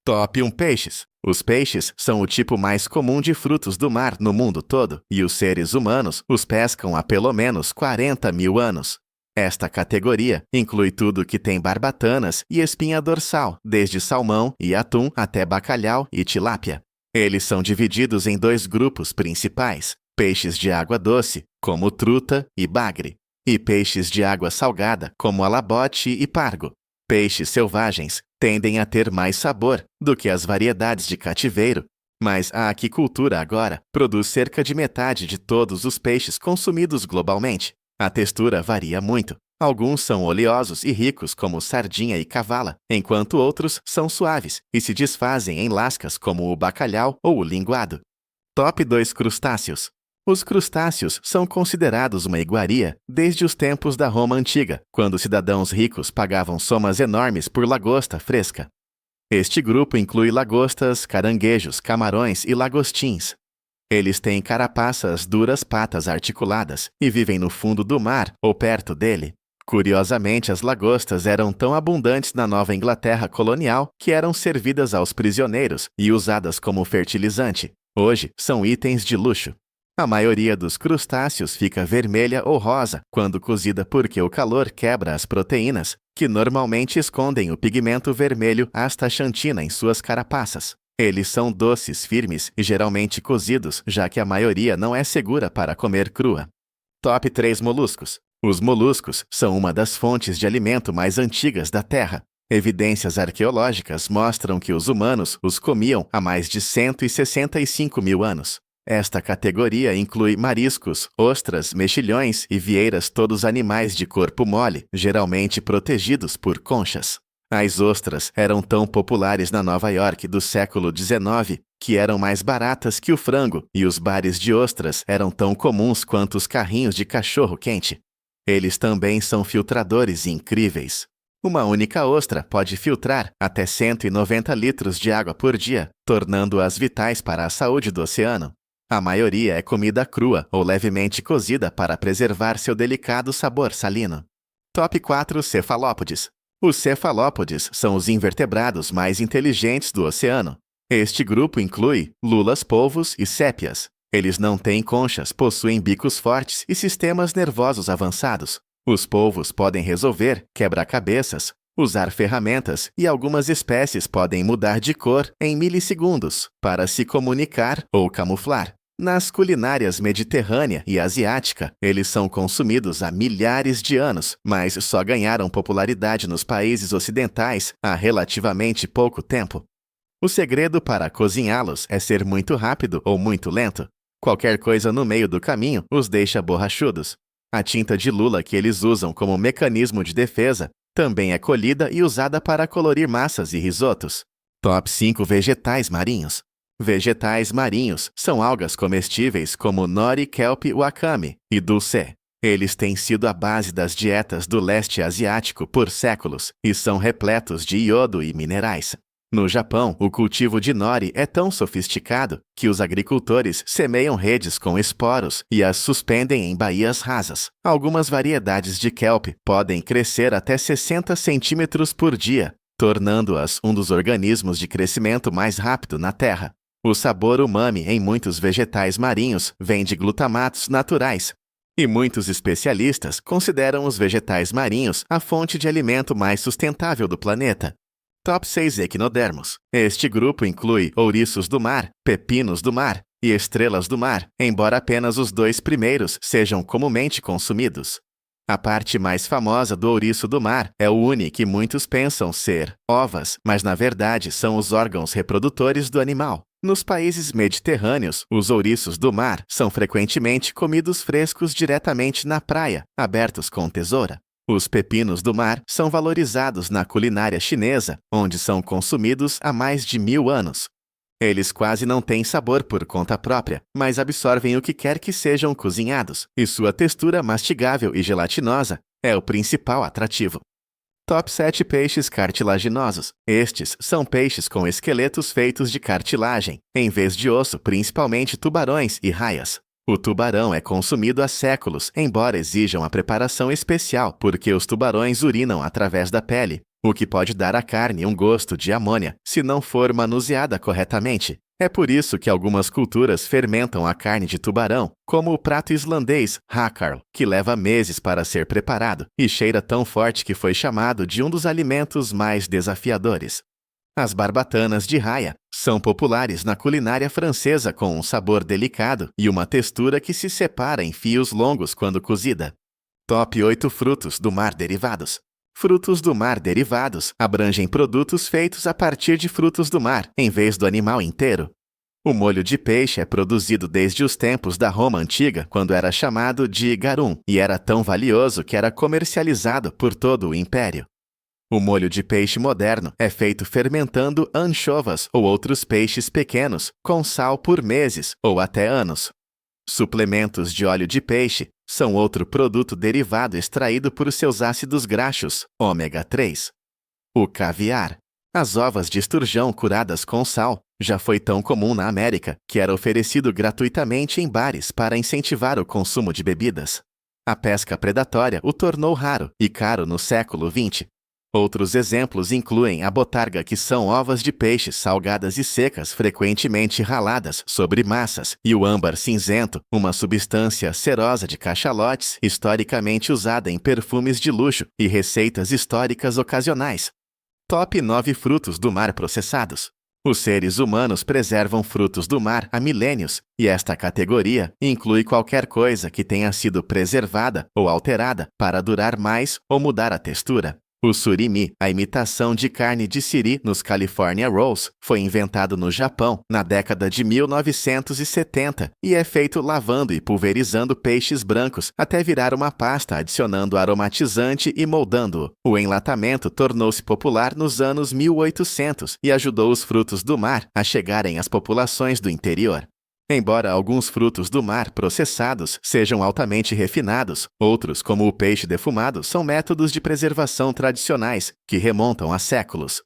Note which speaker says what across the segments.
Speaker 1: Top 1 Peixes. Os peixes são o tipo mais comum de frutos do mar no mundo todo, e os seres humanos os pescam há pelo menos 40 mil anos. Esta categoria inclui tudo que tem barbatanas e espinha dorsal, desde salmão e atum até bacalhau e tilápia. Eles são divididos em dois grupos principais: peixes de água doce, como truta e bagre, e peixes de água salgada, como alabote e pargo. Peixes selvagens tendem a ter mais sabor do que as variedades de cativeiro, mas a aquicultura agora produz cerca de metade de todos os peixes consumidos globalmente. A textura varia muito. Alguns são oleosos e ricos, como sardinha e cavala, enquanto outros são suaves e se desfazem em lascas, como o bacalhau ou o linguado. Top 2 Crustáceos. Os crustáceos são considerados uma iguaria desde os tempos da Roma Antiga, quando cidadãos ricos pagavam somas enormes por lagosta fresca. Este grupo inclui lagostas, caranguejos, camarões e lagostins. Eles têm carapaças duras, patas articuladas e vivem no fundo do mar ou perto dele. Curiosamente, as lagostas eram tão abundantes na Nova Inglaterra colonial que eram servidas aos prisioneiros e usadas como fertilizante. Hoje, são itens de luxo. A maioria dos crustáceos fica vermelha ou rosa quando cozida porque o calor quebra as proteínas, que normalmente escondem o pigmento vermelho astaxantina em suas carapaças. Eles são doces, firmes e geralmente cozidos, já que a maioria não é segura para comer crua. Top 3 Moluscos. Os moluscos são uma das fontes de alimento mais antigas da Terra. Evidências arqueológicas mostram que os humanos os comiam há mais de 165 mil anos. Esta categoria inclui mariscos, ostras, mexilhões e vieiras, todos animais de corpo mole, geralmente protegidos por conchas. As ostras eram tão populares na Nova York do século XIX que eram mais baratas que o frango, e os bares de ostras eram tão comuns quanto os carrinhos de cachorro-quente. Eles também são filtradores incríveis. Uma única ostra pode filtrar até 190 litros de água por dia, tornando-as vitais para a saúde do oceano. A maioria é comida crua ou levemente cozida para preservar seu delicado sabor salino. Top 4 Cefalópodes. Os cefalópodes são os invertebrados mais inteligentes do oceano. Este grupo inclui lulas, polvos e sépias. Eles não têm conchas, possuem bicos fortes e sistemas nervosos avançados. Os polvos podem resolver quebra-cabeças, usar ferramentas e algumas espécies podem mudar de cor em milissegundos para se comunicar ou camuflar. Nas culinárias mediterrânea e asiática, eles são consumidos há milhares de anos, mas só ganharam popularidade nos países ocidentais há relativamente pouco tempo. O segredo para cozinhá-los é ser muito rápido ou muito lento. Qualquer coisa no meio do caminho os deixa borrachudos. A tinta de lula que eles usam como mecanismo de defesa também é colhida e usada para colorir massas e risotos. Top 5 Vegetais marinhos. Vegetais marinhos são algas comestíveis como nori, kelp, wakame e dulce. Eles têm sido a base das dietas do leste asiático por séculos e são repletos de iodo e minerais. No Japão, o cultivo de nori é tão sofisticado que os agricultores semeiam redes com esporos e as suspendem em baías rasas. Algumas variedades de kelp podem crescer até 60 centímetros por dia, tornando-as um dos organismos de crescimento mais rápido na Terra. O sabor umami em muitos vegetais marinhos vem de glutamatos naturais, e muitos especialistas consideram os vegetais marinhos a fonte de alimento mais sustentável do planeta. Top 6 Equinodermos. Este grupo inclui ouriços do mar, pepinos do mar e estrelas do mar, embora apenas os dois primeiros sejam comumente consumidos. A parte mais famosa do ouriço do mar é o uni, que muitos pensam ser ovas, mas na verdade são os órgãos reprodutores do animal. Nos países mediterrâneos, os ouriços do mar são frequentemente comidos frescos diretamente na praia, abertos com tesoura. Os pepinos do mar são valorizados na culinária chinesa, onde são consumidos há mais de 1000 anos. Eles quase não têm sabor por conta própria, mas absorvem o que quer que sejam cozinhados, e sua textura mastigável e gelatinosa é o principal atrativo. Top 7 Peixes cartilaginosos. Estes são peixes com esqueletos feitos de cartilagem, em vez de osso, principalmente tubarões e raias. O tubarão é consumido há séculos, embora exijam a preparação especial, porque os tubarões urinam através da pele. o que pode dar à carne um gosto de amônia se não for manuseada corretamente. É por isso que algumas culturas fermentam a carne de tubarão, como o prato islandês hakkarl, que leva meses para ser preparado e cheira tão forte que foi chamado de um dos alimentos mais desafiadores. As barbatanas de raia são populares na culinária francesa com um sabor delicado e uma textura que se separa em fios longos quando cozida. Top 8 frutos do mar derivados. Frutos do mar derivados abrangem produtos feitos a partir de frutos do mar, em vez do animal inteiro. O molho de peixe é produzido desde os tempos da Roma antiga, quando era chamado de garum, e era tão valioso que era comercializado por todo o império. O molho de peixe moderno é feito fermentando anchovas ou outros peixes pequenos, com sal por meses ou até anos. Suplementos de óleo de peixe são outro produto derivado extraído por seus ácidos graxos, ômega 3. O caviar. As ovas de esturjão curadas com sal já foi tão comum na América que era oferecido gratuitamente em bares para incentivar o consumo de bebidas. A pesca predatória o tornou raro e caro no século XX. Outros exemplos incluem a botarga, que são ovas de peixe salgadas e secas frequentemente raladas sobre massas, e o âmbar cinzento, uma substância cerosa de cachalotes historicamente usada em perfumes de luxo e receitas históricas ocasionais. Top 9 frutos do mar processados. Os seres humanos preservam frutos do mar há milênios, e esta categoria inclui qualquer coisa que tenha sido preservada ou alterada para durar mais ou mudar a textura. O surimi, a imitação de carne de siri nos California Rolls, foi inventado no Japão na década de 1970 e é feito lavando e pulverizando peixes brancos até virar uma pasta, adicionando aromatizante e moldando-o. O enlatamento tornou-se popular nos anos 1800 e ajudou os frutos do mar a chegarem às populações do interior. Embora alguns frutos do mar processados sejam altamente refinados, outros, como o peixe defumado, são métodos de preservação tradicionais que remontam a séculos.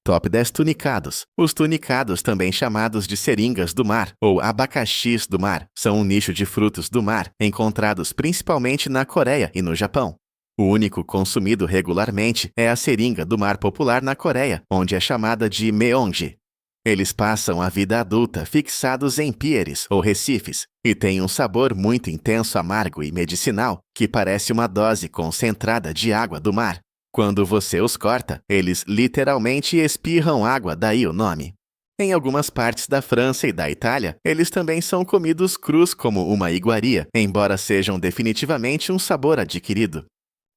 Speaker 1: Top 10 tunicados. Os tunicados, também chamados de seringas do mar ou abacaxis do mar, são um nicho de frutos do mar encontrados principalmente na Coreia e no Japão. O único consumido regularmente é a seringa do mar popular na Coreia, onde é chamada de meonji. Eles passam a vida adulta fixados em pieres ou recifes e têm um sabor muito intenso, amargo e medicinal, que parece uma dose concentrada de água do mar. Quando você os corta, eles literalmente espirram água, daí o nome. Em algumas partes da França e da Itália, eles também são comidos crus como uma iguaria, embora sejam definitivamente um sabor adquirido.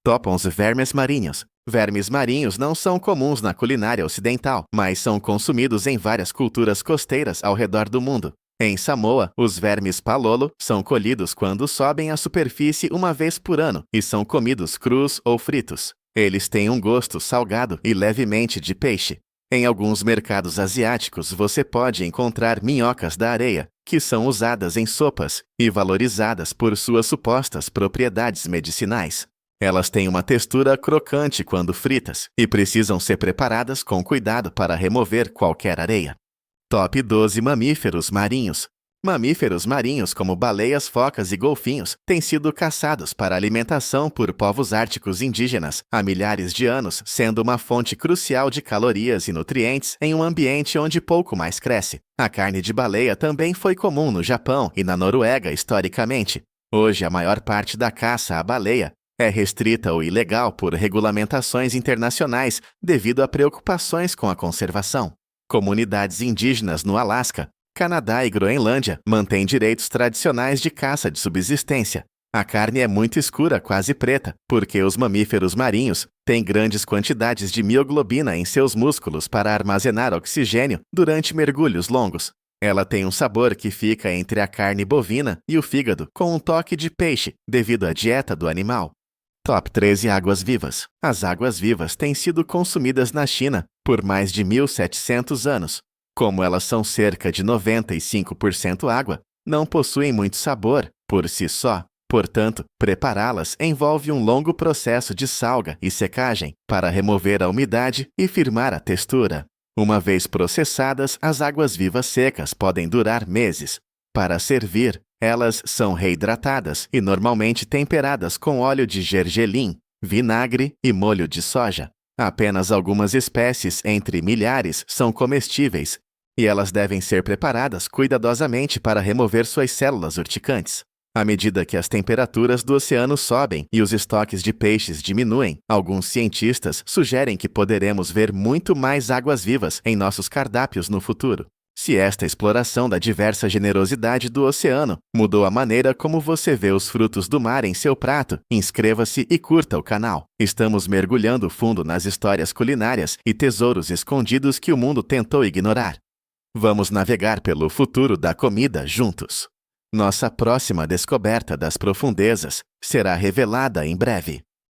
Speaker 1: Top 11 vermes marinhos. Vermes marinhos não são comuns na culinária ocidental, mas são consumidos em várias culturas costeiras ao redor do mundo. Em Samoa, os vermes palolo são colhidos quando sobem à superfície uma vez por ano e são comidos crus ou fritos. Eles têm um gosto salgado e levemente de peixe. Em alguns mercados asiáticos, você pode encontrar minhocas da areia, que são usadas em sopas e valorizadas por suas supostas propriedades medicinais. Elas têm uma textura crocante quando fritas e precisam ser preparadas com cuidado para remover qualquer areia. Top 12 mamíferos marinhos. Mamíferos marinhos como baleias, focas e golfinhos têm sido caçados para alimentação por povos árticos indígenas há milhares de anos, sendo uma fonte crucial de calorias e nutrientes em um ambiente onde pouco mais cresce. A carne de baleia também foi comum no Japão e na Noruega historicamente. Hoje, a maior parte da caça à baleia é restrita ou ilegal por regulamentações internacionais devido a preocupações com a conservação. Comunidades indígenas no Alasca, Canadá e Groenlândia mantêm direitos tradicionais de caça de subsistência. A carne é muito escura, quase preta, porque os mamíferos marinhos têm grandes quantidades de mioglobina em seus músculos para armazenar oxigênio durante mergulhos longos. Ela tem um sabor que fica entre a carne bovina e o fígado, com um toque de peixe, devido à dieta do animal. Top 13 águas-vivas. As águas-vivas têm sido consumidas na China por mais de 1.700 anos. Como elas são cerca de 95% água, não possuem muito sabor por si só. Portanto, prepará-las envolve um longo processo de salga e secagem para remover a umidade e firmar a textura. Uma vez processadas, as águas-vivas secas podem durar meses. Para servir, elas são reidratadas e normalmente temperadas com óleo de gergelim, vinagre e molho de soja. Apenas algumas espécies, entre milhares, são comestíveis, e elas devem ser preparadas cuidadosamente para remover suas células urticantes. À medida que as temperaturas do oceano sobem e os estoques de peixes diminuem, alguns cientistas sugerem que poderemos ver muito mais águas-vivas em nossos cardápios no futuro. Se esta exploração da diversa generosidade do oceano mudou a maneira como você vê os frutos do mar em seu prato, inscreva-se e curta o canal. Estamos mergulhando fundo nas histórias culinárias e tesouros escondidos que o mundo tentou ignorar. Vamos navegar pelo futuro da comida juntos. Nossa próxima descoberta das profundezas será revelada em breve.